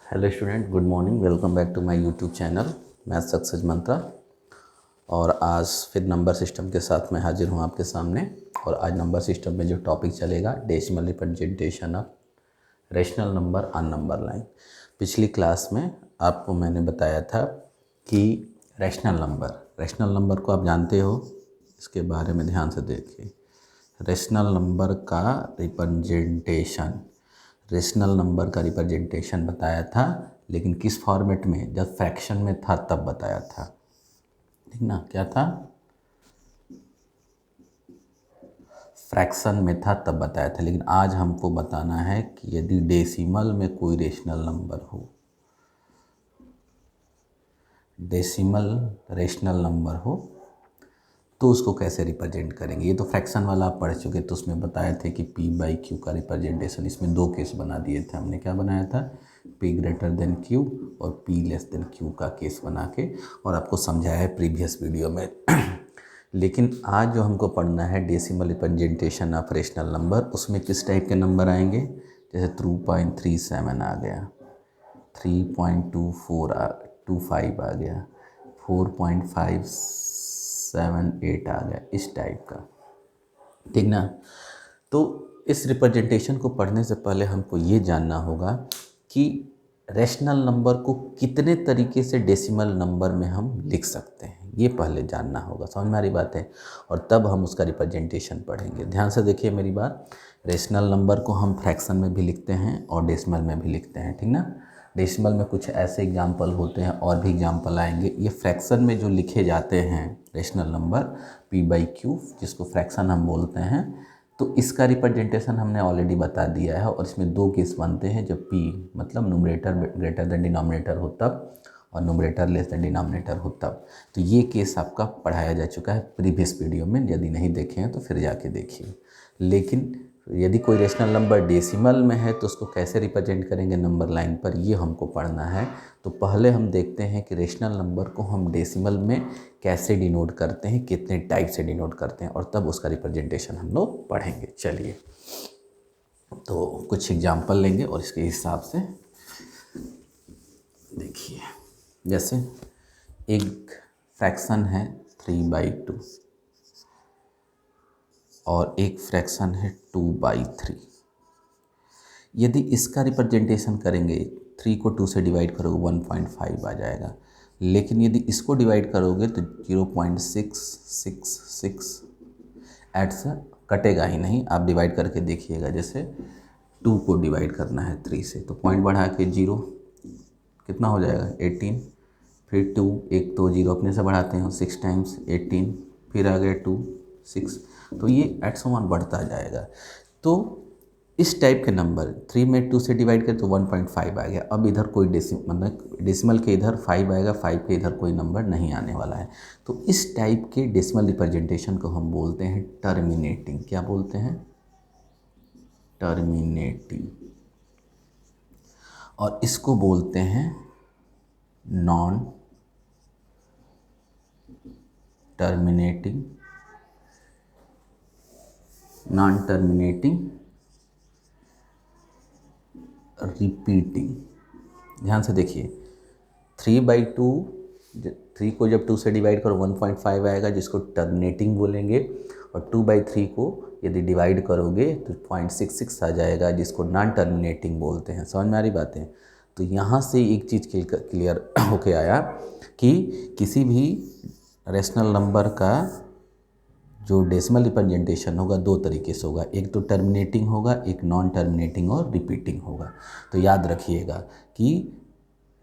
Hello student, good morning. Welcome back to my YouTube channel math success mantra. और आज फिर number system के साथ मैं हाजिर हूँ आपके सामने। और आज नंबर सिस्टम में जो टॉपिक चलेगा, decimal representation of rational number on number line. पिछली क्लास में आपको मैंने बताया था कि रेशनल नंबर को आप जानते हो, इसके बारे में ध्यान से देखिए। रेशनल नंबर का रिप्रेजेंटेशन बताया था, लेकिन किस फॉर्मेट में? जब फ्रैक्शन में था तब बताया था, ठीक ना? क्या था? फ्रैक्शन में था तब बताया था। लेकिन आज हमको बताना है कि यदि डेसिमल में कोई रेशनल नंबर हो, तो उसको कैसे रिप्रेजेंट करेंगे। ये तो फ्रैक्शन वाला आप पढ़ चुके, तो उसमें बताए थे कि P/Q का रिप्रेजेंटेशन। इसमें दो केस बना दिए थे हमने। क्या बनाया था? P greater than Q और P less than Q का केस बना के, और आपको समझाया है प्रीवियस वीडियो में। लेकिन आज जो हमको पढ़ना है decimal representation of rational number, उसमें किस टाइप के नंबर आएंगे? जैसे 2.37 आ गया, 3.25 आ गया, 4.578 आ गया, इस टाइप का, ठीक ना? तो इस रिप्रेजेंटेशन को पढ़ने से पहले हमको ये जानना होगा कि रेशनल नंबर को कितने तरीके से डेसिमल नंबर में हम लिख सकते हैं, ये पहले जानना होगा। समझ में आ रही बात है? और तब हम उसका रिप्रेजेंटेशन पढ़ेंगे। ध्यान से देखिए मेरी बात। रेशनल नंबर को हम फ्रैक्शन में भी लिखते हैं और डेसिमल में भी लिखते हैं, ठीक ना? डेसिमल में कुछ ऐसे एग्जाम्पल होते हैं, और भी एग्जाम्पल आएंगे। ये फ्रैक्शन में जो लिखे जाते हैं रेशनल नंबर P/Q, जिसको फ्रैक्शन हम बोलते हैं, तो इसका रिप्रेजेंटेशन हमने ऑलरेडी बता दिया है। और इसमें दो केस बनते हैं, जब P मतलब न्यूमरेटर ग्रेटर देन डिनोमिनेटर हो तब, और न्यूमरेटर लेस देन डिनोमिनेटर हो तब। तो ये केस आपका पढ़ाया जा चुका है प्रीवियस वीडियो में। यदि नहीं देखे हैं तो फिर जाके देखिए। लेकिन यदि कोई रेशनल नंबर डेसिमल में है तो उसको कैसे रिप्रेजेंट करेंगे नंबर लाइन पर, ये हमको पढ़ना है। तो पहले हम देखते हैं कि रेशनल नंबर को हम डेसिमल में कैसे डिनोट करते हैं, कितने टाइप से डिनोट करते हैं, और तब उसका रिप्रेजेंटेशन हम लोग पढ़ेंगे। चलिए, तो कुछ एग्जाम्पल लेंगे और इसके हिसाब से देखिए। जैसे एक फ्रैक्शन है 3/2 और एक फ्रैक्शन है 2/3। यदि इसका रिप्रेजेंटेशन करेंगे, 3 को 2 से डिवाइड करोगे 1.5 आ जाएगा। लेकिन यदि इसको डिवाइड करोगे तो 0.666 एट्स कटेगा ही नहीं। आप डिवाइड करके देखिएगा। जैसे 2 को डिवाइड करना है 3 से, तो पॉइंट बढ़ा के 0, कितना हो जाएगा? 18। फिर 2, एक तो 0 अपने से बढ़ाते हैं, 6 टाइम्स 18, फिर आ गया 2, 6। तो ये एट्स 1 बढ़ता जाएगा। तो इस टाइप के नंबर 3 में 2 से डिवाइड करें तो 1.5 आ गया। अब इधर कोई मतलब डेसिमल के इधर 5 आएगा, 5 के इधर कोई नंबर नहीं आने वाला है। तो इस टाइप के डेसिमल रिप्रेजेंटेशन को हम बोलते हैं टर्मिनेटिंग। क्या बोलते हैं? टर्मिनेटिंग। और इसको बोलते हैं नॉन टर्मिनेटिंग रिपीटिंग। ध्यान से देखिए, 3/2, 3 को जब 2 से डिवाइड करो 1.5 आएगा, जिसको टर्मिनेटिंग बोलेंगे। और 2/3 को यदि डिवाइड करोगे तो 0.66 आ जाएगा, जिसको नॉन टर्मिनेटिंग बोलते हैं। समझ में आ रही बातें? तो यहाँ से एक चीज़ क्लियर होके आया कि किसी भी रेशनल नंबर का जो डेसिमल रिप्रेजेंटेशन होगा दो तरीके से होगा। एक तो टर्मिनेटिंग होगा, एक नॉन टर्मिनेटिंग और रिपीटिंग होगा। तो याद रखिएगा कि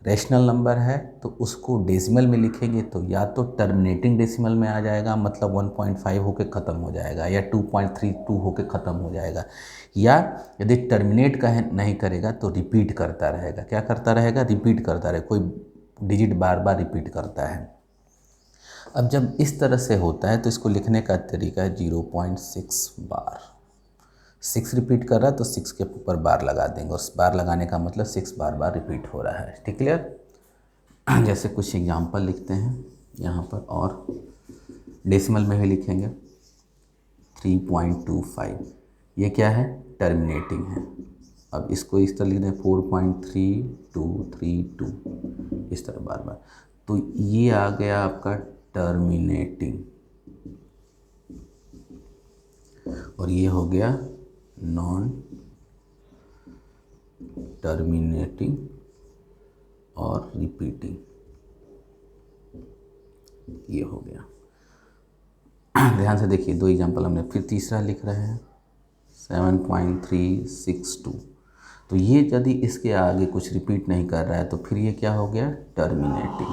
रेशनल नंबर है तो उसको डेसिमल में लिखेंगे तो या तो टर्मिनेटिंग डेसिमल में आ जाएगा, मतलब 1.5 होके ख़त्म हो जाएगा, या 2.32 होके ख़त्म हो जाएगा। या यदि टर्मिनेट का नहीं करेगा तो रिपीट करता रहेगा। क्या करता रहेगा? रिपीट करता रहेगा। कोई डिजिट बार बार रिपीट करता है। अब जब इस तरह से होता है तो इसको लिखने का तरीका है 0.6 बार। 6 रिपीट कर रहा है तो 6 के ऊपर बार लगा देंगे। उस बार लगाने का मतलब 6 बार बार रिपीट हो रहा है। ठीक, क्लियर? जैसे कुछ एग्जांपल लिखते हैं यहाँ पर, और डेसिमल में भी लिखेंगे। 3.25 ये क्या है? टर्मिनेटिंग है। अब इसको इस तरह लिख दें 4.3232 इस तरह बार बार। तो ये आ गया आपका टर्मिनेटिंग और ये हो गया नॉन टर्मिनेटिंग और रिपीटिंग, ये हो गया। ध्यान से देखिए, दो एग्जांपल हमने, फिर तीसरा लिख रहे हैं 7.362। तो ये यदि इसके आगे कुछ रिपीट नहीं कर रहा है तो फिर ये क्या हो गया, टर्मिनेटिंग।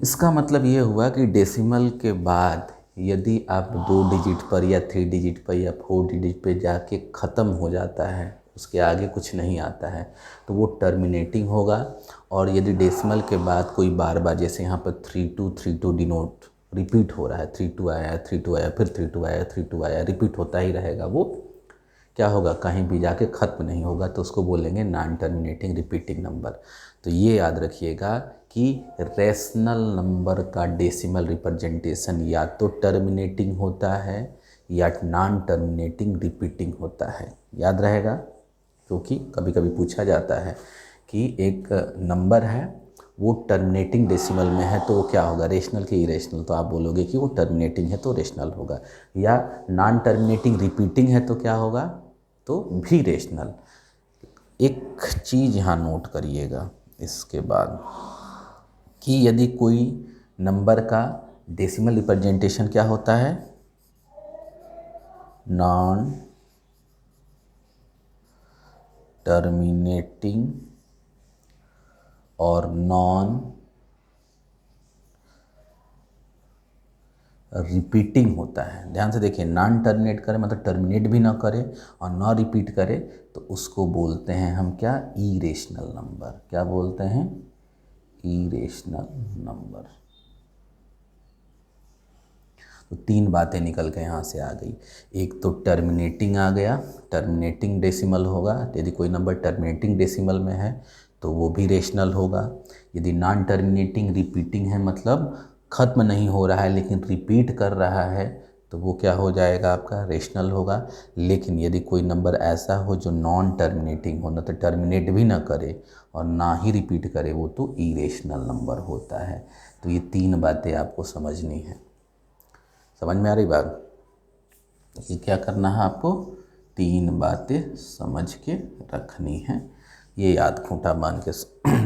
इसका मतलब ये हुआ कि डेसिमल के बाद यदि आप 2 डिजिट पर या 3 डिजिट पर या 4 डिजिट पे जाके ख़त्म हो जाता है, उसके आगे कुछ नहीं आता है, तो वो टर्मिनेटिंग होगा। और यदि डेसिमल के बाद कोई बार बार, जैसे यहाँ पर 3232 डिनोट रिपीट हो रहा है, 32 आया, 32 आया, फिर 32 आया, 32 आया, रिपीट होता ही रहेगा, वो क्या होगा, कहीं भी जाके ख़त्म नहीं होगा, तो उसको बोलेंगे नॉन टर्मिनेटिंग रिपीटिंग नंबर। तो ये याद रखिएगा कि रेशनल नंबर का डेसिमल रिप्रेजेंटेशन या तो टर्मिनेटिंग होता है या नॉन टर्मिनेटिंग रिपीटिंग होता है, याद रहेगा। क्योंकि कभी कभी पूछा जाता है कि एक नंबर है वो टर्मिनेटिंग डेसिमल में है तो वो क्या होगा, रेशनल कि इरेशनल, तो आप बोलोगे कि वो टर्मिनेटिंग है तो रेशनल होगा, या नॉन टर्मिनेटिंग रिपीटिंग है तो क्या होगा, तो भी रेशनल। एक चीज़ यहाँ नोट करिएगा इसके बाद कि यदि कोई नंबर का डेसिमल रिप्रेजेंटेशन क्या होता है, नॉन टर्मिनेटिंग और नॉन रिपीटिंग होता है। ध्यान से देखिए, नॉन टर्मिनेट करे मतलब टर्मिनेट भी ना करे और ना रिपीट करे, तो उसको बोलते हैं हम क्या, इरेशनल नंबर। क्या बोलते हैं, इरेशनल नंबर। तो 3 बातें निकल के यहाँ से आ गई। एक तो टर्मिनेटिंग आ गया, टर्मिनेटिंग डेसिमल होगा, यदि कोई नंबर टर्मिनेटिंग डेसिमल में है तो वो भी रेशनल होगा। यदि नॉन टर्मिनेटिंग रिपीटिंग है मतलब ख़त्म नहीं हो रहा है लेकिन रिपीट कर रहा है, तो वो क्या हो जाएगा, आपका रेशनल होगा। लेकिन यदि कोई नंबर ऐसा हो जो नॉन टर्मिनेटिंग हो, ना तो टर्मिनेट भी ना करे और ना ही रिपीट करे, वो तो इरेशनल नंबर होता है। तो ये 3 बातें आपको समझनी है। समझ में आ रही बात, ये क्या करना है आपको, 3 बातें समझ के रखनी है। ये याद खूंटा बांध के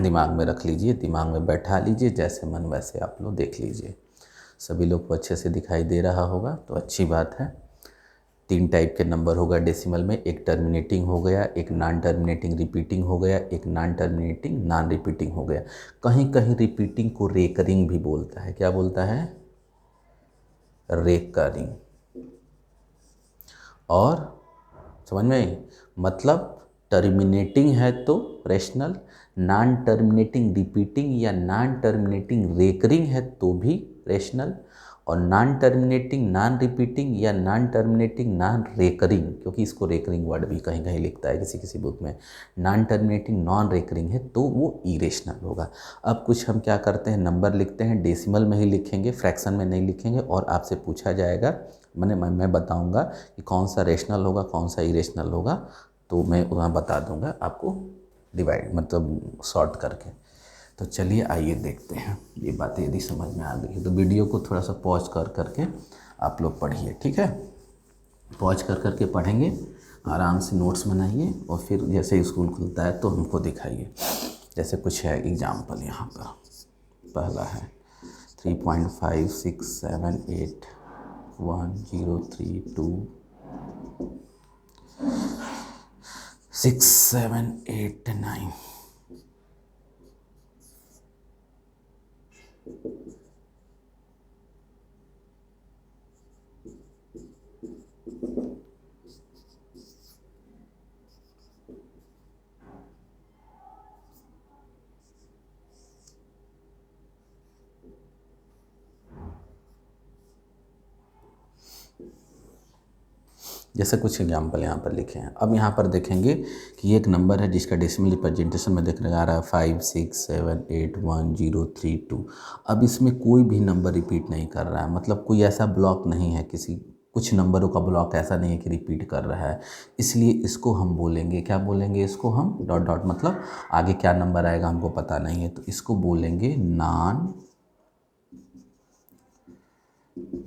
दिमाग में रख लीजिए, दिमाग में बैठा लीजिए, जैसे मन वैसे आप लोग देख लीजिए। सभी लोग को अच्छे से दिखाई दे रहा होगा तो अच्छी बात है। 3 टाइप के नंबर होगा डेसिमल में, एक टर्मिनेटिंग हो गया, एक नॉन टर्मिनेटिंग रिपीटिंग हो गया, एक नॉन टर्मिनेटिंग नॉन रिपीटिंग हो गया। कहीं कहीं रिपीटिंग को रेकरिंग भी बोलता है। क्या बोलता है, रेकरिंग। और समझ में आई, मतलब टर्मिनेटिंग है तो रेशनल, नॉन टर्मिनेटिंग रिपीटिंग या नॉन टर्मिनेटिंग रेकरिंग है तो भी रेशनल, और नॉन टर्मिनेटिंग नॉन रिपीटिंग या नॉन टर्मिनेटिंग नॉन रेकरिंग, क्योंकि इसको रेकरिंग वर्ड भी कहीं कहीं लिखता है किसी किसी बुक में, नॉन टर्मिनेटिंग नॉन रेकरिंग है तो वो इरेशनल होगा। अब कुछ हम क्या करते हैं, नंबर लिखते हैं डेसिमल में ही लिखेंगे, फ्रैक्शन में नहीं लिखेंगे, और आपसे पूछा जाएगा, मैं बताऊंगा कि कौन सा रेशनल होगा कौन सा इरेशनल होगा, तो मैं वहाँ बता दूंगा आपको डिवाइड मतलब शॉर्ट करके। तो चलिए आइए देखते हैं, ये बातें यदि समझ में आ गई है तो वीडियो को थोड़ा सा पॉज कर करके आप लोग पढ़िए, ठीक है। पॉज कर करके पढ़ेंगे, आराम से नोट्स बनाइए और फिर जैसे स्कूल खुलता है तो हमको दिखाइए। जैसे कुछ है एग्जाम्पल यहाँ पर, पहला है 3.56781032 6789। जैसे कुछ एग्जाम्पल यहाँ पर लिखे हैं। अब यहाँ पर देखेंगे कि एक नंबर है जिसका डेसिमल रिप्रेजेंटेशन में देखने आ रहा है 56781032। अब इसमें कोई भी नंबर रिपीट नहीं कर रहा है, मतलब कोई ऐसा ब्लॉक नहीं है किसी कुछ नंबरों का ब्लॉक ऐसा नहीं है कि रिपीट कर रहा है, इसलिए इसको हम बोलेंगे, क्या बोलेंगे इसको हम, डॉट डॉट मतलब आगे क्या नंबर आएगा हमको पता नहीं है, तो इसको बोलेंगे नॉन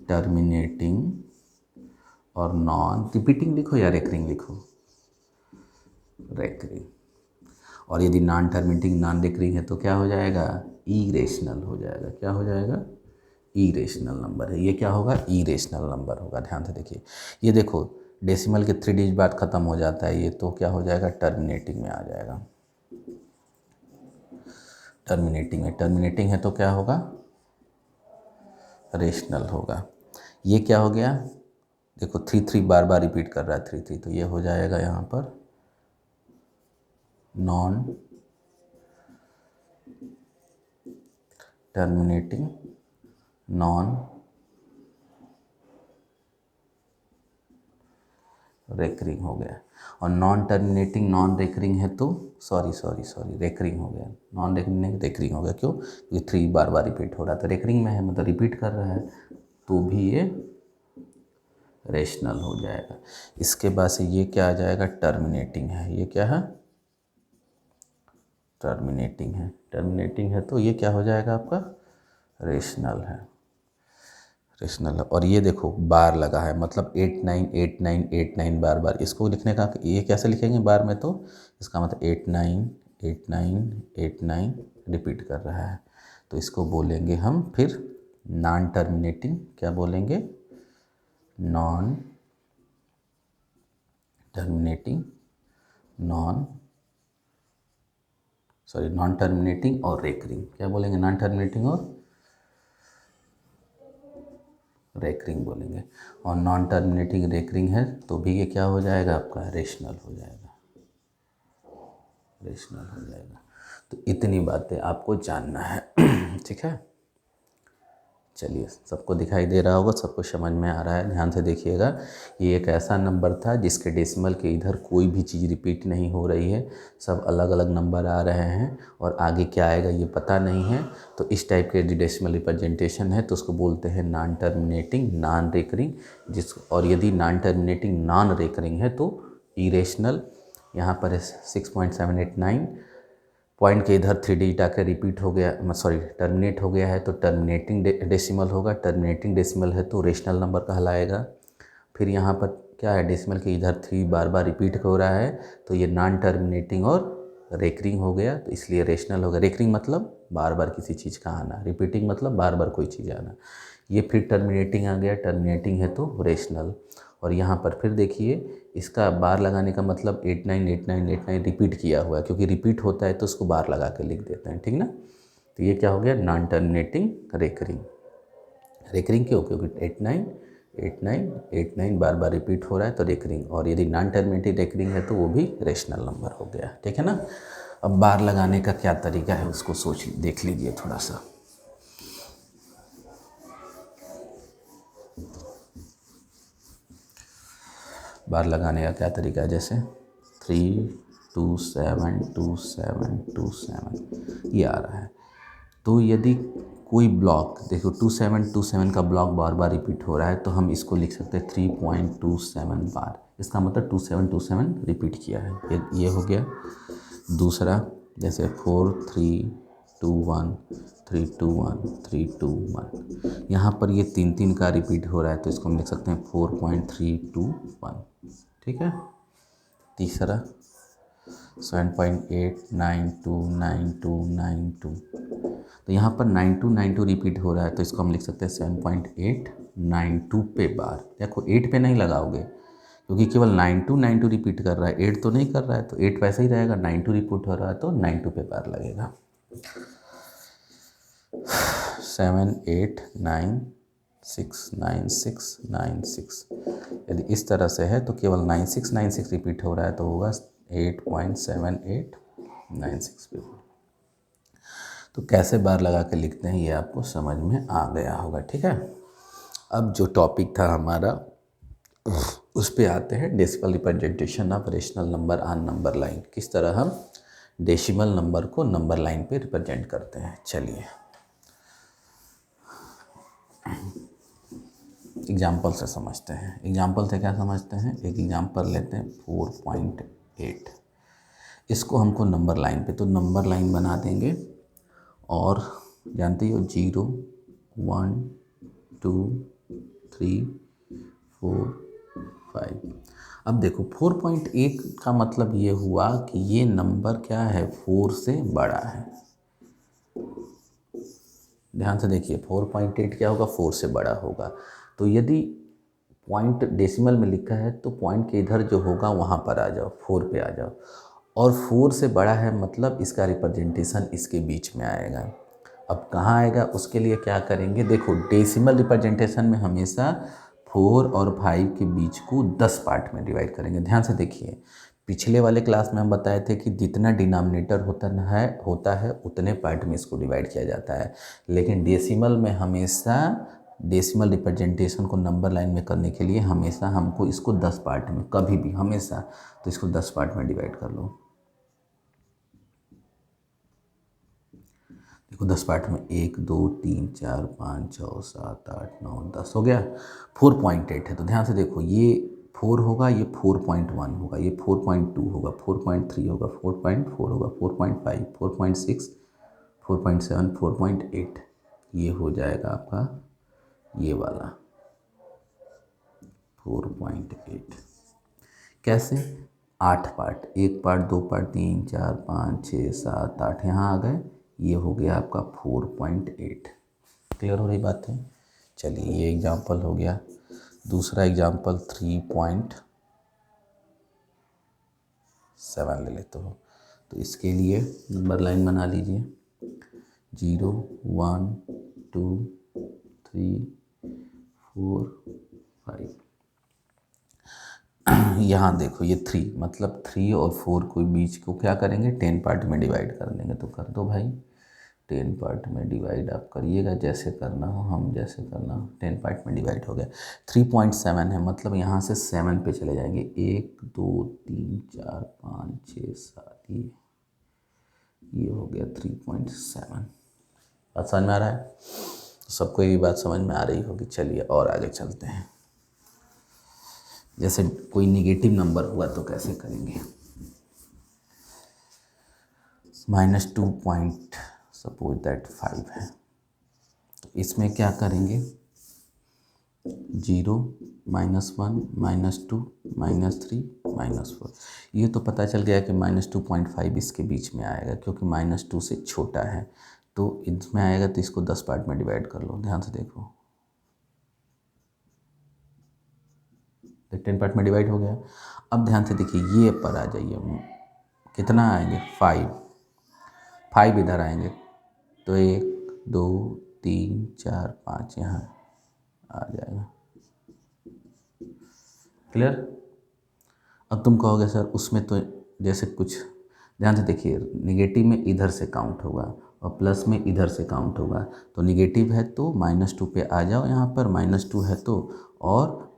टर्मिनेटिंग और नॉन रिपीटिंग लिखो या रेकरिंग लिखो, रेकरिंग। और यदि नॉन टर्मिनेटिंग नॉन रेकरिंग है तो क्या हो जाएगा, इरेशनल हो जाएगा। क्या हो जाएगा, इरेशनल नंबर है। ये क्या होगा, इरेशनल नंबर होगा। ध्यान से देखिए, ये देखो डेसिमल के 3 डिजिट बाद ख़त्म हो जाता है ये, तो क्या हो जाएगा, टर्मिनेटिंग में आ जाएगा। टर्मिनेटिंग है, टर्मिनेटिंग है तो क्या होगा, रेशनल होगा। ये क्या हो गया, देखो 3 बार बार रिपीट कर रहा है 3, तो ये हो जाएगा यहाँ पर नॉन टर्मिनेटिंग नॉन रेकरिंग हो गया। और नॉन टर्मिनेटिंग नॉन रेकरिंग है तो सॉरी रेकरिंग हो गया, नॉन रेकरिंग नहीं रेकरिंग हो गया। क्यों, क्योंकि 3 बार बार रिपीट हो रहा है, तो रेकरिंग में है मतलब रिपीट कर रहा है, तो भी ये रेशनल हो जाएगा। इसके बाद से ये क्या आ जाएगा, टर्मिनेटिंग है। ये क्या है, टर्मिनेटिंग है। टर्मिनेटिंग है तो ये क्या हो जाएगा आपका, रेशनल है, रेशनल है। और ये देखो बार लगा है, मतलब 8 9 8 9 8 9 बार बार, इसको लिखने का ये कैसे लिखेंगे बार में, तो इसका मतलब 8 9 8 9 8 9 रिपीट कर रहा है, तो इसको बोलेंगे हम फिर नॉन टर्मिनेटिंग, क्या बोलेंगे, नॉन टर्मिनेटिंग नॉन टर्मिनेटिंग और रेकरिंग। क्या बोलेंगे, नॉन टर्मिनेटिंग और रेकरिंग बोलेंगे। और नॉन टर्मिनेटिंग रेकरिंग है तो भी ये क्या हो जाएगा आपका, रेशनल हो जाएगा, रेशनल हो जाएगा। तो इतनी बातें आपको जानना है। ठीक है, चलिए सबको दिखाई दे रहा होगा, सबको समझ में आ रहा है। ध्यान से देखिएगा, ये एक ऐसा नंबर था जिसके डेसिमल के इधर कोई भी चीज़ रिपीट नहीं हो रही है, सब अलग अलग नंबर आ रहे हैं और आगे क्या आएगा ये पता नहीं है। तो इस टाइप के डेसिमल रिप्रेजेंटेशन है तो उसको बोलते हैं नॉन टर्मिनेटिंग नॉन रेकरिंग। और यदि नॉन टर्मिनेटिंग नॉन रेकरिंग है तो इरेशनल। यहाँ पर 6.789 पॉइंट के इधर 3 डिजिट आकर रिपीट हो गया, टर्मिनेट हो गया है तो टर्मिनेटिंग डेसिमल होगा। टर्मिनेटिंग डेसिमल है तो रेशनल नंबर कहलाएगा। फिर यहाँ पर क्या है, डेसिमल के इधर 3 बार बार रिपीट हो रहा है तो ये नॉन टर्मिनेटिंग और रेकरिंग हो गया, तो इसलिए रेशनल हो गया। रेकरिंग मतलब बार बार किसी चीज़ का आना, रिपीटिंग मतलब बार बार कोई चीज़ आना। ये फिर टर्मिनेटिंग आ गया, टर्मिनेटिंग है तो रेशनल। और यहाँ पर फिर देखिए, इसका बार लगाने का मतलब 8 9 8 9 8 9 रिपीट किया हुआ है, क्योंकि रिपीट होता है तो उसको बार लगा के लिख देते हैं, ठीक ना। तो ये क्या हो गया, नॉन टर्मिनेटिंग रेकरिंग। रेकरिंग क्यों, क्योंकि 8 9 8 9 8 9 बार बार रिपीट हो रहा है तो रेकरिंग। और यदि नॉन टर्मिनेटिंग रेकरिंग है तो वो भी रेशनल नंबर हो गया, ठीक है ना। अब बार लगाने का क्या तरीका है उसको देख लीजिए थोड़ा सा। बार लगाने का क्या तरीका है, जैसे 3 2 7 2 7 2 7 ये आ रहा है। तो यदि कोई ब्लॉक देखो 2 7 2 7 का ब्लॉक बार बार रिपीट हो रहा है तो हम इसको लिख सकते हैं 3.27 बार। इसका मतलब 2 7 2 7 रिपीट किया है, ये हो गया। दूसरा जैसे 4 3 2 1 3 2 1 3 2 1, यहाँ पर ये 3 3 का रिपीट हो रहा है तो इसको हम लिख सकते हैं 4.321, ठीक है। तीसरा 7.8929292, तो यहाँ पर 9292 रिपीट हो रहा है तो इसको हम लिख सकते हैं 7.892 पे बार। देखो 8 पे नहीं लगाओगे क्योंकि केवल 9292 रिपीट कर रहा है, 8 तो नहीं कर रहा है, तो 8 वैसे ही रहेगा, 92 रिपीट हो रहा है तो 92 पे बार लगेगा। 7 8 9 6 9 6 9 6, यदि इस तरह से है तो केवल 9696 रिपीट हो रहा है तो होगा 8.7896 पे। तो कैसे बार लगा के लिखते हैं ये आपको समझ में आ गया होगा, ठीक है। अब जो टॉपिक था हमारा उस पे आते हैं, decimal representation of rational number on number line. किस तरह हम डेसिमल नंबर को नंबर लाइन पे रिप्रेजेंट करते हैं। चलिए एग्जाम्पल से समझते हैं। एग्जाम्पल से क्या समझते हैं, एक एग्जाम्पल लेते हैं 4.8। इसको हमको नंबर लाइन पे, तो नंबर लाइन बना देंगे और जानते हो 0 1 2 3 4 5। अब देखो 4.8 का मतलब ये हुआ कि ये नंबर क्या है, 4 से बड़ा है। ध्यान से देखिए 4.8 क्या होगा, 4 से बड़ा होगा। तो यदि पॉइंट डेसिमल में लिखा है तो पॉइंट के इधर जो होगा वहाँ पर आ जाओ, 4 पे आ जाओ। और 4 से बड़ा है मतलब इसका रिप्रेजेंटेशन इसके बीच में आएगा। अब कहाँ आएगा, उसके लिए क्या करेंगे, देखो डेसिमल रिप्रेजेंटेशन में हमेशा 4 और 5 के बीच को 10 पार्ट में डिवाइड करेंगे। ध्यान से देखिए, पिछले वाले क्लास में हम बताए थे कि जितना डिनोमिनेटर होता है उतने पार्ट में इसको डिवाइड किया जाता है। लेकिन डेसिमल में हमेशा डेसिमल रिप्रेजेंटेशन को नंबर लाइन में करने के लिए हमेशा हमको इसको 10 पार्ट में, कभी भी हमेशा, तो इसको 10 पार्ट में डिवाइड कर लो। देखो 10 पार्ट में 1 2 3 4 5 6 7 8 9 10 हो गया। 4.8 है तो ध्यान से देखो, ये 4 होगा, ये 4.1 होगा, ये 4.2 होगा, 4.3 होगा, 4.4 होगा, 4.5 4.6 4.7 4.8। ये हो जाएगा आपका ये वाला 4.8। कैसे, 8 पार्ट, 1 पार्ट 2 पार्ट 3 4 5 6 7 8 यहाँ आ गए। ये हो गया आपका 4.8। क्लियर हो रही बात है। चलिए ये एग्जाम्पल हो गया। दूसरा एग्जाम्पल 3.7 ले लेते हो। तो इसके लिए नंबर लाइन बना लीजिए 0 1 2 3 4 5। यहाँ देखो ये 3 मतलब 3 और 4 को बीच को क्या करेंगे, 10 पार्ट में डिवाइड कर देंगे। तो कर दो भाई, 10 पार्ट में डिवाइड आप करिएगा, जैसे करना हो, हम जैसे करना हो। 10 पार्ट में डिवाइड हो गया। 3.7 है मतलब यहाँ से 7 पे चले जाएंगे, 1 2 3 4 5 6 7। ये हो गया 3.7। बात समझ में आ रहा है, तो सबको ये बात समझ में आ रही होगी। चलिए और आगे चलते हैं। जैसे कोई निगेटिव नंबर हुआ तो कैसे करेंगे, -2 पॉइंट सपोज दैट 5 है, तो इसमें क्या करेंगे, 0 -1 -2 -3 -4। ये तो पता चल गया कि -2.5 इसके बीच में आएगा क्योंकि -2 से छोटा है। तो इसमें आएगा तो इसको 10 पार्ट में डिवाइड कर लो। ध्यान से देखो 10 पार्ट में डिवाइड हो गया। अब ध्यान से देखिए ये पर आ जाइए, कितना आएंगे, 5 इधर आएंगे तो 1 2 3 4 5 यहाँ आ जाएगा। क्लियर। अब तुम कहोगे सर उसमें तो जैसे कुछ, ध्यान से देखिए निगेटिव में इधर से काउंट होगा और प्लस में इधर से काउंट होगा। तो निगेटिव है तो -2 पे आ जाओ यहाँ पर, -2 है तो, और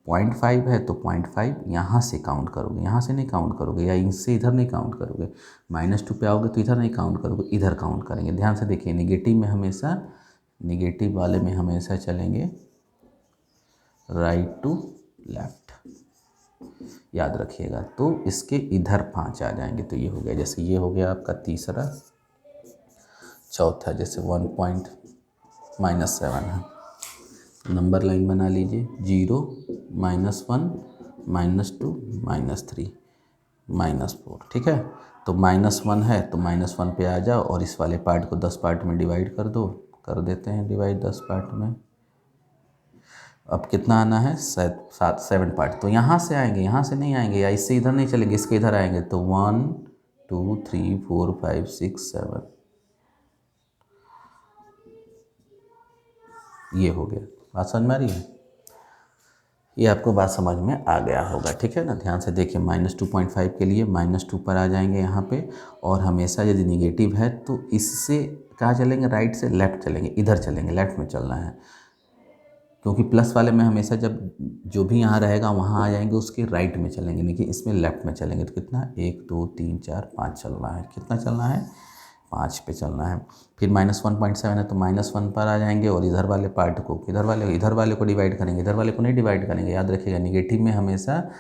0.5 है तो 0.5 यहाँ से काउंट करोगे, यहाँ से नहीं काउंट करोगे, या इससे इधर नहीं काउंट करोगे। -2 पे आओगे तो इधर नहीं काउंट करोगे, इधर काउंट करेंगे। ध्यान से देखिए निगेटिव में हमेशा, निगेटिव वाले में हमेशा चलेंगे राइट टू लेफ्ट, याद रखिएगा। तो इसके इधर 5 आ जाएंगे तो ये हो गया। जैसे ये हो गया आपका तीसरा। चौथा जैसे 1.-7 है, नंबर लाइन बना लीजिए 0 -1 -2 -3 -4। ठीक है, तो -1 है तो -1 पे आ जाओ और इस वाले पार्ट को 10 पार्ट में डिवाइड कर दो। कर देते हैं डिवाइड 10 पार्ट में। अब कितना आना है, 7 पार्ट। तो यहाँ से आएंगे, यहाँ से नहीं आएंगे, या इससे इधर नहीं चलेंगे, इसके इधर आएंगे। तो 1 2 3 4 5 6 7 ये हो गया। बात समझ में आ रही है, ये आपको बात समझ में आ गया होगा। ठीक है ना। ध्यान से देखिए -2.5 के लिए -2 पर आ जाएंगे यहाँ पे, और हमेशा यदि निगेटिव है तो इससे कहाँ चलेंगे, राइट से लेफ्ट चलेंगे, इधर चलेंगे, लेफ्ट में चलना है। क्योंकि प्लस वाले में हमेशा जब जो भी यहाँ रहेगा वहाँ आ जाएंगे, उसके राइट में चलेंगे, लेकिन इसमें लेफ्ट में चलेंगे। तो कितना, 1 2 3 4 5 चलना है। कितना चलना है, 5 पे चलना है। फिर -1.7 है तो -1 पर आ जाएंगे और इधर वाले पार्ट को इधर वाले को डिवाइड करेंगे, इधर वाले को नहीं डिवाइड करेंगे। याद रखिएगा निगेटिव में हमेशा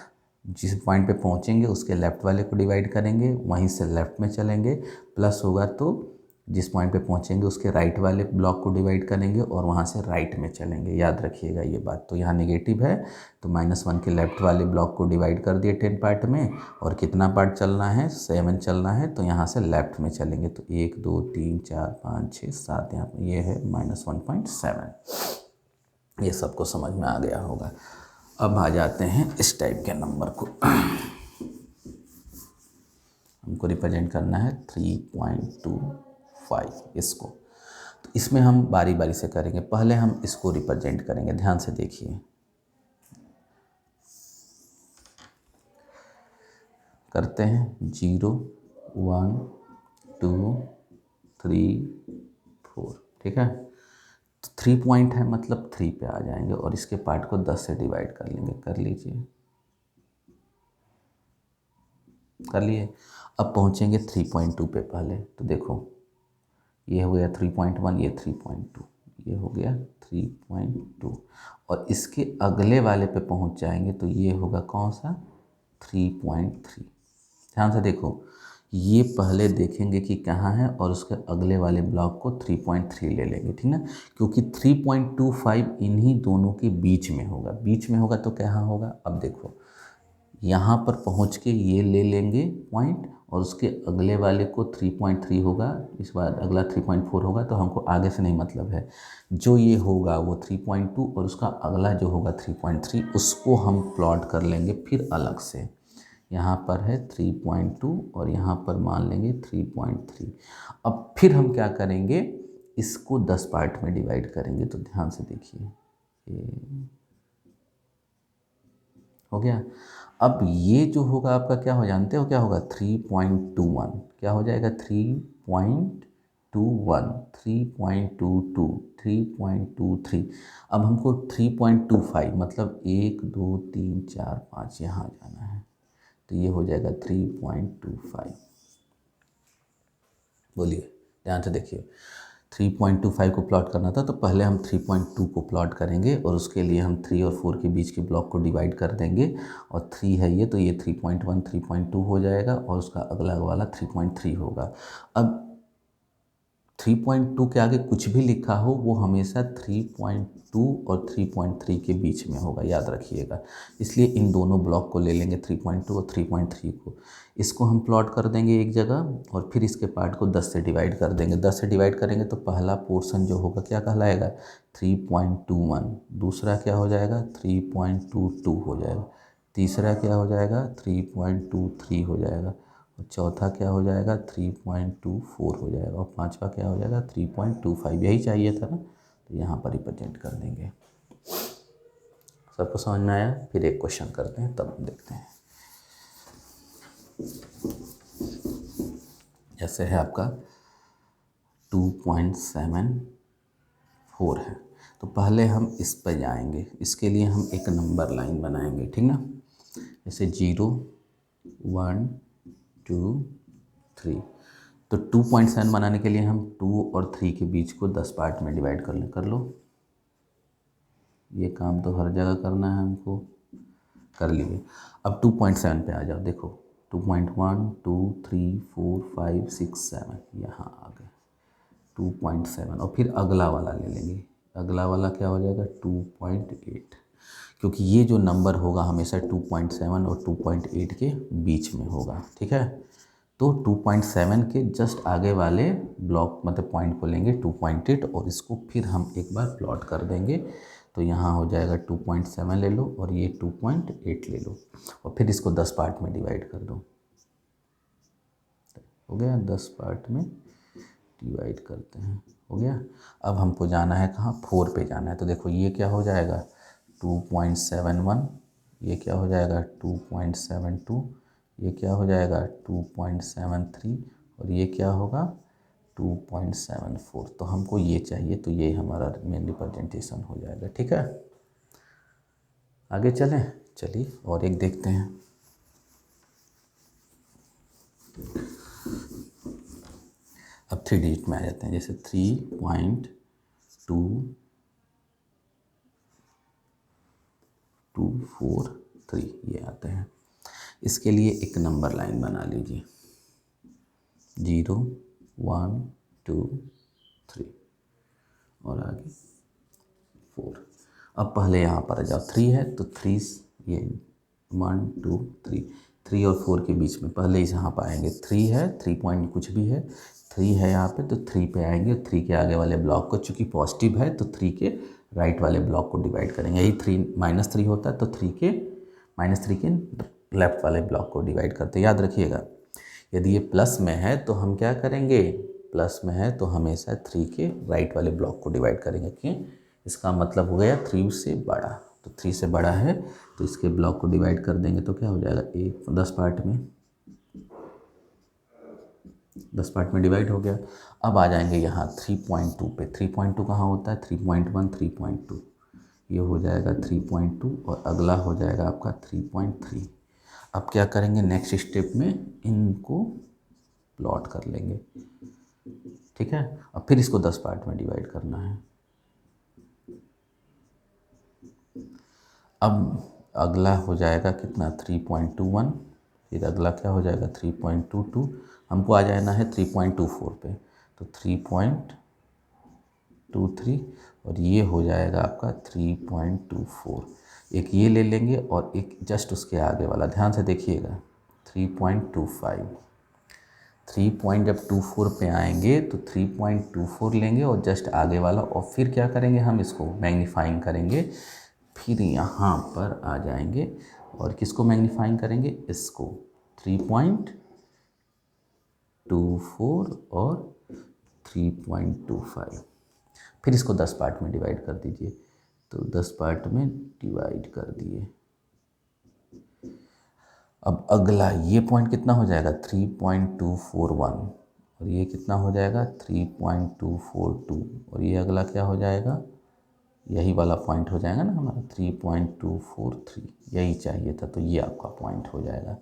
जिस पॉइंट पे पहुंचेंगे उसके लेफ़्ट वाले को डिवाइड करेंगे, वहीं से लेफ़्ट में चलेंगे। प्लस होगा तो जिस पॉइंट पे पहुंचेंगे उसके राइट वाले ब्लॉक को डिवाइड करेंगे और वहाँ से राइट में चलेंगे। याद रखिएगा ये बात। तो यहाँ नेगेटिव है तो -1 के लेफ़्ट वाले ब्लॉक को डिवाइड कर दिए 10 पार्ट में, और कितना पार्ट चलना है 7 चलना है, तो यहाँ से लेफ़्ट में चलेंगे। तो 1 2 3 4 5 6 7 यहाँ पर ये है -1.7। ये सबको समझ में आ गया होगा। अब आ जाते हैं इस टाइप के नंबर को हमको रिप्रेजेंट करना है 3.25 इसको। तो इसमें हम बारी बारी से करेंगे। पहले हम इसको रिप्रेजेंट करेंगे, ध्यान से देखिए। करते हैं 0 1 2 3 4, ठीक है। तो 3 पॉइंट है मतलब 3 पे आ जाएंगे और इसके पार्ट को 10 से डिवाइड कर लेंगे। कर लीजिए, कर लिए। अब पहुंचेंगे 3.2 पे पहले। तो देखो ये हो गया 3.1, ये 3.2, ये हो गया 3.2, और इसके अगले वाले पे पहुंच जाएंगे तो ये होगा कौन सा 3.3। ध्यान से देखो, ये पहले देखेंगे कि कहाँ है और उसके अगले वाले ब्लॉक को 3.3 ले लेंगे, ठीक ना। क्योंकि 3.25 इन्हीं दोनों के बीच में होगा। बीच में होगा तो कहाँ होगा, अब देखो यहाँ पर पहुँच के ये ले लेंगे पॉइंट और उसके अगले वाले को 3.3 होगा, इस बार अगला 3.4 होगा। तो हमको आगे से नहीं मतलब है, जो ये होगा वो 3.2 और उसका अगला जो होगा 3.3 उसको हम प्लॉट कर लेंगे फिर अलग से। यहाँ पर है 3.2 और यहाँ पर मान लेंगे 3.3। अब फिर हम क्या करेंगे, इसको 10 पार्ट में डिवाइड करेंगे। तो ध्यान से देखिए, ये हो गया। अब ये जो होगा आपका क्या हो जानते हो क्या होगा 3.21, क्या हो जाएगा 3.21, 3.22, 3.23। अब हमको 3.25 मतलब 1 2 3 4 5 यहाँ जाना है, तो ये हो जाएगा 3.25। बोलिए, ध्यान से देखिए। 3.25 को प्लॉट करना था तो पहले हम 3.2 को प्लॉट करेंगे और उसके लिए हम 3 और 4 के बीच के ब्लॉक को डिवाइड कर देंगे। और 3 है ये, तो ये 3.1 3.2 हो जाएगा और उसका अगला वाला 3.3 होगा। अब 3.2 के आगे कुछ भी लिखा हो वो हमेशा 3.2 और 3.3 के बीच में होगा, याद रखिएगा। इसलिए इन दोनों ब्लॉक को ले लेंगे 3.2 और 3.3 को, इसको हम प्लॉट कर देंगे एक जगह और फिर इसके पार्ट को 10 से डिवाइड कर देंगे। 10 से डिवाइड करेंगे तो पहला पोर्शन जो होगा क्या कहलाएगा 3.21, दूसरा क्या हो जाएगा 3.22 हो जाएगा, तीसरा क्या हो जाएगा 3.23 हो जाएगा, और चौथा क्या हो जाएगा 3.24 हो जाएगा, और पांचवा क्या हो जाएगा 3.25। यही चाहिए था ना, तो यहाँ पर रिप्रेजेंट कर देंगे। सबको समझ में आया। फिर एक क्वेश्चन करते हैं तब देखते हैं। जैसे है आपका 2.74 है, तो पहले हम इस पर जाएंगे। इसके लिए हम एक नंबर लाइन बनाएंगे, ठीक ना। जैसे 0 1 2 3। तो 2.7 बनाने के लिए हम 2 और 3 के बीच को 10 पार्ट में डिवाइड कर लें। कर लो, ये काम तो हर जगह करना है हमको, कर लिए। अब 2.7 पे आ जाओ। देखो 2.1 2 3 4 5 6 7 यहाँ आ गए 2.7, और फिर अगला वाला ले लेंगे। अगला वाला क्या हो जाएगा 2.8, क्योंकि ये जो नंबर होगा हमेशा 2.7 और 2.8 के बीच में होगा, ठीक है। तो 2.7 के जस्ट आगे वाले ब्लॉक मतलब पॉइंट को लेंगे 2.8 और इसको फिर हम एक बार प्लॉट कर देंगे। तो यहाँ हो जाएगा 2.7 ले लो और ये 2.8 ले लो और फिर इसको 10 पार्ट में डिवाइड कर दो। हो गया, 10 पार्ट में डिवाइड करते हैं, हो गया। अब हमको जाना है कहाँ 4 पे जाना है। तो देखो ये क्या हो जाएगा 2.71, ये क्या हो जाएगा 2.72, ये क्या हो जाएगा 2.73 और ये क्या होगा 2.74। तो हमको ये चाहिए, तो ये हमारा मेन रिप्रेजेंटेशन हो जाएगा, ठीक है। आगे चलें, चलिए और एक देखते हैं। अब 3 डिजिट में आ जाते हैं, जैसे 3.2243 ये आते हैं। इसके लिए एक नंबर लाइन बना लीजिए, 0 1 2 3 और आगे 4। अब पहले यहाँ पर आ जाओ, 3 है तो 3 ये 1 2 3 और 4 के बीच में पहले ही यहाँ पर आएंगे। 3 है, 3 पॉइंट कुछ भी है, 3 है यहाँ पे तो 3 पे आएंगे। 3 के आगे वाले ब्लॉक को, चूँकि पॉजिटिव है तो 3 के राइट वाले ब्लॉक को डिवाइड करेंगे। यही 3 होता है तो -3 के लेफ्ट वाले ब्लॉक को डिवाइड करते हैं। याद रखिएगा, यदि ये प्लस में है तो हम क्या करेंगे, प्लस में है तो हमेशा 3 के राइट वाले ब्लॉक को डिवाइड करेंगे। क्यों? इसका मतलब हो गया 3 से बड़ा, तो 3 से बड़ा है तो इसके ब्लॉक को डिवाइड कर देंगे तो क्या हो जाएगा, 10 पार्ट में डिवाइड हो गया। अब आ जाएंगे यहाँ 3.2 पे। 3.2 कहाँ होता है, 3.1 3.2, ये हो जाएगा 3.2 और अगला हो जाएगा आपका 3.3। अब क्या करेंगे, नेक्स्ट स्टेप में इनको प्लॉट कर लेंगे, ठीक है। अब फिर इसको 10 पार्ट में डिवाइड करना है। अब अगला हो जाएगा कितना, 3.21, फिर अगला क्या हो जाएगा 3.22, हमको आ जाना है 3.24 पे, तो 3.23 और ये हो जाएगा आपका 3.24। एक ये ले लेंगे और एक जस्ट उसके आगे वाला, ध्यान से देखिएगा, 3.25। 3.24 पे आएंगे तो 3.24 लेंगे और जस्ट आगे वाला, और फिर क्या करेंगे, हम इसको मैग्नीफाइंग करेंगे। फिर यहाँ पर आ जाएंगे और किसको मैग्नीफाइंग करेंगे, इसको 3.24 और 3.25। फिर इसको 10 पार्ट में डिवाइड कर दीजिए, तो 10 पार्ट में डिवाइड कर दिए। अब अगला ये पॉइंट कितना हो जाएगा, 3.241 और ये कितना हो जाएगा 3.242 और ये अगला क्या हो जाएगा, यही वाला पॉइंट हो जाएगा ना हमारा 3.243, यही चाहिए था, तो ये आपका पॉइंट हो जाएगा।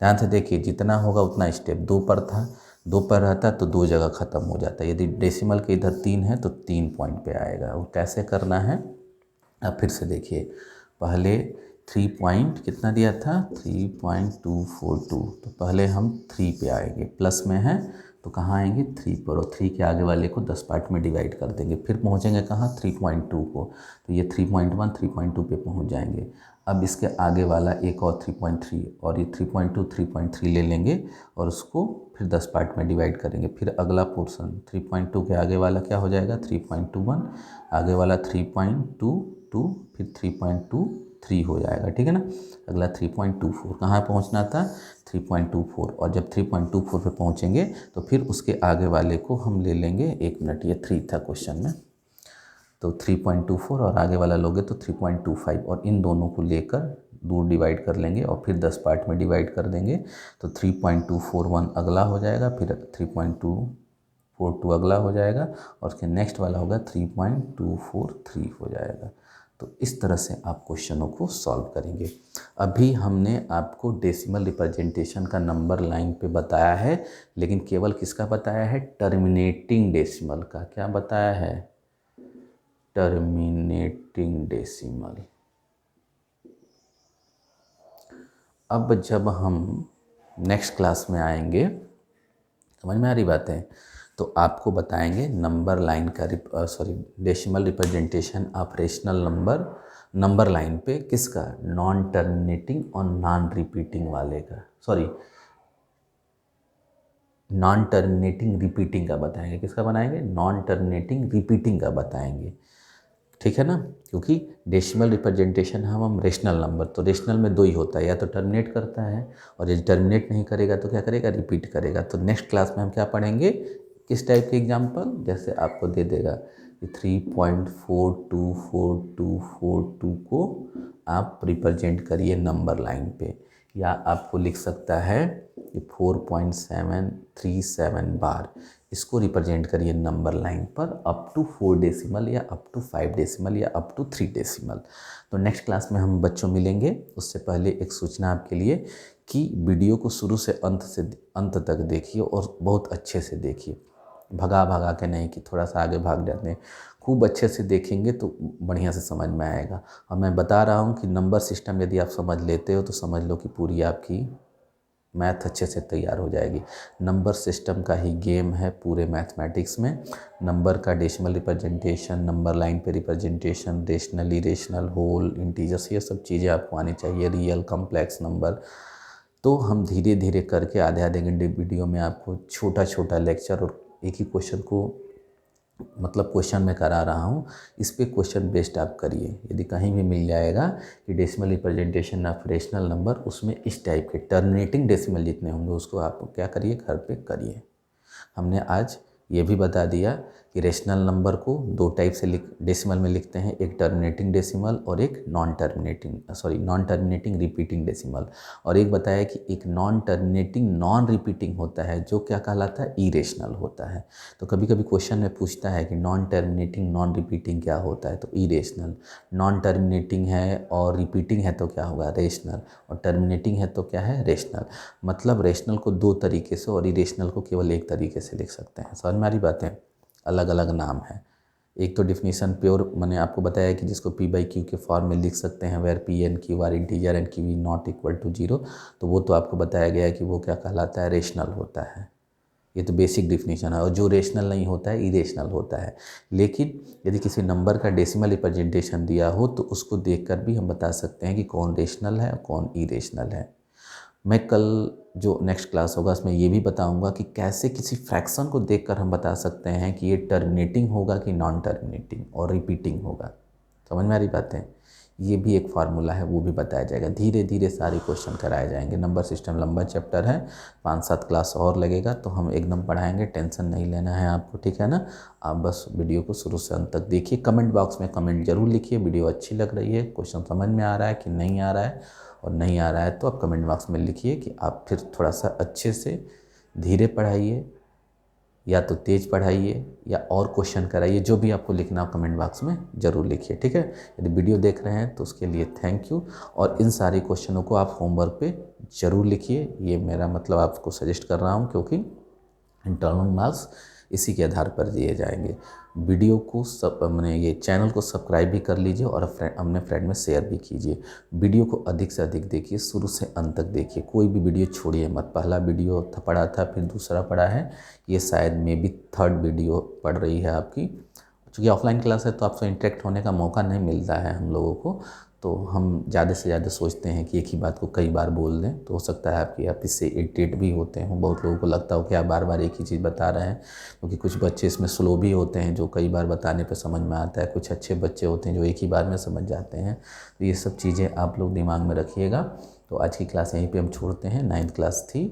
ध्यान से देखिए, जितना होगा उतना स्टेप, 2 पर था, 2 पर रहता तो 2 जगह ख़त्म हो जाता। यदि डेसिमल के इधर 3 है तो 3 पॉइंट पे आएगा। वो कैसे करना है, अब फिर से देखिए, पहले 3 पॉइंट कितना दिया था 3.242, तो पहले हम 3 पे आएंगे, प्लस में है तो कहाँ आएंगे 3 पर, और 3 के आगे वाले को 10 पार्ट में डिवाइड कर देंगे। फिर पहुँचेंगे कहाँ 3.2 को, तो ये 3.1 3.2 पे पहुँच जाएंगे। अब इसके आगे वाला एक और 3.3 और ये 3.2 3.3 ले लेंगे और उसको फिर 10 पार्ट में डिवाइड करेंगे। फिर अगला पोर्शन 3.2 के आगे वाला क्या हो जाएगा 3.21, आगे वाला 3.22, फिर 3.23 हो जाएगा, ठीक है ना। अगला 3.24, कहाँ पहुँचना था 3.24, और जब 3.24 पे पहुँचेंगे तो फिर उसके आगे वाले को हम ले लेंगे, 1 मिनट, ये 3 था क्वेश्चन में, तो 3.24 और आगे वाला लोगे तो 3.25 और इन दोनों को लेकर दूर डिवाइड कर लेंगे और फिर 10 पार्ट में डिवाइड कर देंगे, तो 3.241 अगला हो जाएगा, फिर 3.242 अगला हो जाएगा और उसके नेक्स्ट वाला होगा 3.243 हो जाएगा। तो इस तरह से आप क्वेश्चनों को सॉल्व करेंगे। अभी हमने आपको डेसिमल रिप्रेजेंटेशन का नंबर लाइन पे बताया है, लेकिन केवल किसका बताया है, टर्मिनेटिंग डेसिमल का। क्या बताया है, टर्मिनेटिंग डेसिमल। अब जब हम नेक्स्ट क्लास में आएंगे, समझ में आ रही बातें, तो आपको बताएंगे नंबर लाइन का decimal representation of rational number line पे किसका, नॉन टर्मिनेटिंग और नॉन रिपीटिंग वाले का, नॉन टर्मिनेटिंग रिपीटिंग का बताएंगे। किसका बनाएंगे, नॉन टर्मिनेटिंग रिपीटिंग का बताएंगे, ठीक है ना। क्योंकि डेसिमल रिप्रेजेंटेशन हम रेशनल नंबर, तो रेशनल में 2 ही होता है, या तो टर्मिनेट करता है और यदि टर्मिनेट नहीं करेगा तो क्या करेगा, रिपीट करेगा। तो नेक्स्ट क्लास में हम क्या पढ़ेंगे, किस टाइप के एग्जाम्पल, जैसे आपको दे देगा कि 3.424242 को आप रिप्रेजेंट करिए नंबर लाइन पे, या आपको लिख सकता है कि 4.737 बार इसको रिप्रेजेंट करिए नंबर लाइन पर अप टू 4 डेसिमल या अप टू 5 डेसिमल या अप टू 3 डेसिमल। तो नेक्स्ट क्लास में हम बच्चों मिलेंगे। उससे पहले एक सूचना आपके लिए कि वीडियो को शुरू से अंत तक देखिए और बहुत अच्छे से देखिए। भगा भगा के नहीं कि थोड़ा सा आगे भाग जाते हैं, खूब अच्छे से देखेंगे तो बढ़िया से समझ में आएगा। और मैं बता रहा हूँ कि नंबर सिस्टम यदि आप समझ लेते हो तो समझ लो कि पूरी आपकी मैथ अच्छे से तैयार हो जाएगी। नंबर सिस्टम का ही गेम है पूरे मैथमेटिक्स में। नंबर का डेसिमल रिप्रेजेंटेशन, नंबर लाइन पे representation, rationally, rational, whole, integers, ये सब चीज़ें आपको आनी चाहिए, रियल, कॉम्प्लेक्स नंबर। तो हम धीरे धीरे करके आधे आधे घंटे वीडियो में आपको छोटा छोटा लेक्चर और एक ही क्वेश्चन को मतलब क्वेश्चन में करा रहा हूँ, इस पे क्वेश्चन बेस्ड आप करिए। यदि कहीं भी मिल जाएगा कि decimal representation of rational number, उसमें इस टाइप के टर्मिनेटिंग डेसिमल जितने होंगे उसको आप क्या करिए, घर पे करिए। हमने आज ये भी बता दिया कि रेशनल नंबर को दो टाइप से डेसिमल में लिखते हैं, एक टर्मिनेटिंग डेसिमल और एक नॉन टर्मिनेटिंग रिपीटिंग डेसिमल। और एक बताया कि एक नॉन टर्मिनेटिंग नॉन रिपीटिंग होता है जो क्या कहलाता है, इरेशनल होता है। तो कभी कभी क्वेश्चन में पूछता है कि नॉन टर्मिनेटिंग नॉन रिपीटिंग क्या होता है, तो इरेशनल। नॉन टर्मिनेटिंग है और रिपीटिंग है तो क्या होगा, रेशनल। और टर्मिनेटिंग है तो क्या है, रेशनल। मतलब रेशनल को दो तरीके से और इरेशनल को केवल एक तरीके से लिख सकते हैं। समझ में आ रही बातें, अलग अलग नाम है। एक तो डिफिनीशन प्योर मैंने आपको बताया कि जिसको पी बाई क्यू के फॉर्म में लिख सकते हैं, where P and Q are integer and Q is not equal to 0, तो वो तो आपको बताया गया है कि वो क्या कहलाता है, रेशनल होता है। ये तो बेसिक डिफिनीशन है। और जो रेशनल नहीं होता है, इरेशनल होता है। लेकिन यदि किसी नंबर का डेसिमल रिप्रेजेंटेशन दिया हो तो उसको देखकर भी हम बता सकते हैं कि कौन रेशनल है और कौन इरेशनल है। मैं कल जो नेक्स्ट क्लास होगा उसमें ये भी बताऊंगा कि कैसे किसी फ्रैक्शन को देखकर हम बता सकते हैं कि ये टर्मिनेटिंग होगा कि नॉन टर्मिनेटिंग और रिपीटिंग होगा। समझ में आ रही बातें, ये भी एक फार्मूला है, वो भी बताया जाएगा। धीरे धीरे सारे क्वेश्चन कराए जाएंगे। नंबर सिस्टम लंबा चैप्टर है, 5-7 क्लास और लगेगा तो हम एकदम पढ़ाएंगे, टेंशन नहीं लेना है आपको, ठीक है ना। आप बस वीडियो को शुरू से अंत तक देखिए। कमेंट बॉक्स में कमेंट जरूर लिखिए, वीडियो अच्छी लग रही है, क्वेश्चन समझ में आ रहा है कि नहीं आ रहा है। और नहीं आ रहा है तो आप कमेंट बॉक्स में लिखिए कि आप फिर थोड़ा सा अच्छे से धीरे पढ़ाइए या तो तेज़ पढ़ाइए या और क्वेश्चन कराइए, जो भी आपको लिखना हो कमेंट बॉक्स में ज़रूर लिखिए, ठीक है। यदि वीडियो देख रहे हैं तो उसके लिए थैंक यू। और इन सारे क्वेश्चनों को आप होमवर्क पे ज़रूर लिखिए। ये मेरा मतलब आपको सजेस्ट कर रहा हूँ क्योंकि इंटरनल मार्क्स इसी के आधार पर दिए जाएंगे। वीडियो को मैंने ये चैनल को सब्सक्राइब भी कर लीजिए और अपने फ्रेंड में शेयर भी कीजिए। वीडियो को अधिक से अधिक देखिए, शुरू से अंत तक देखिए, कोई भी वीडियो छोड़िए मत। पहला वीडियो पढ़ा था, फिर दूसरा पढ़ा है, ये शायद मे बी थर्ड वीडियो पढ़ रही है आपकी। चूँकि ऑफलाइन क्लास है तो आपसे इंटरेक्ट होने का मौका नहीं मिलता है हम लोगों को, तो हम ज़्यादा से ज़्यादा सोचते हैं कि एक ही बात को कई बार बोल दें, तो हो सकता है आपकी आप इससे इरिटेट भी होते हैं। बहुत लोगों को लगता हो कि आप बार बार एक ही चीज़ बता रहे हैं, क्योंकि कुछ बच्चे इसमें स्लो भी होते हैं जो कई बार बताने पे समझ में आता है, कुछ अच्छे बच्चे होते हैं जो एक ही बार में समझ जाते हैं। तो ये सब चीज़ें आप लोग दिमाग में रखिएगा। तो आज की क्लास यहीं पर हम छोड़ते हैं, 9th क्लास थी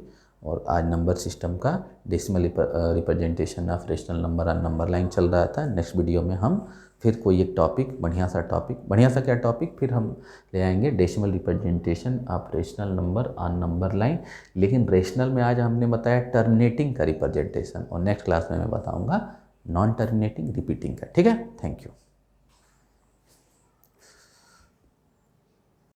और आज नंबर सिस्टम का decimal representation of rational number और नंबर लाइन चल रहा था। नेक्स्ट वीडियो में हम फिर कोई एक टॉपिक, बढ़िया सा क्या टॉपिक फिर हम ले आएंगे, decimal representation of rational number on number line. लेकिन रेशनल में आज हमने बताया टर्मिनेटिंग का रिप्रेजेंटेशन, और नेक्स्ट क्लास में मैं बताऊंगा नॉन टर्मिनेटिंग रिपीटिंग का, ठीक है। Thank you.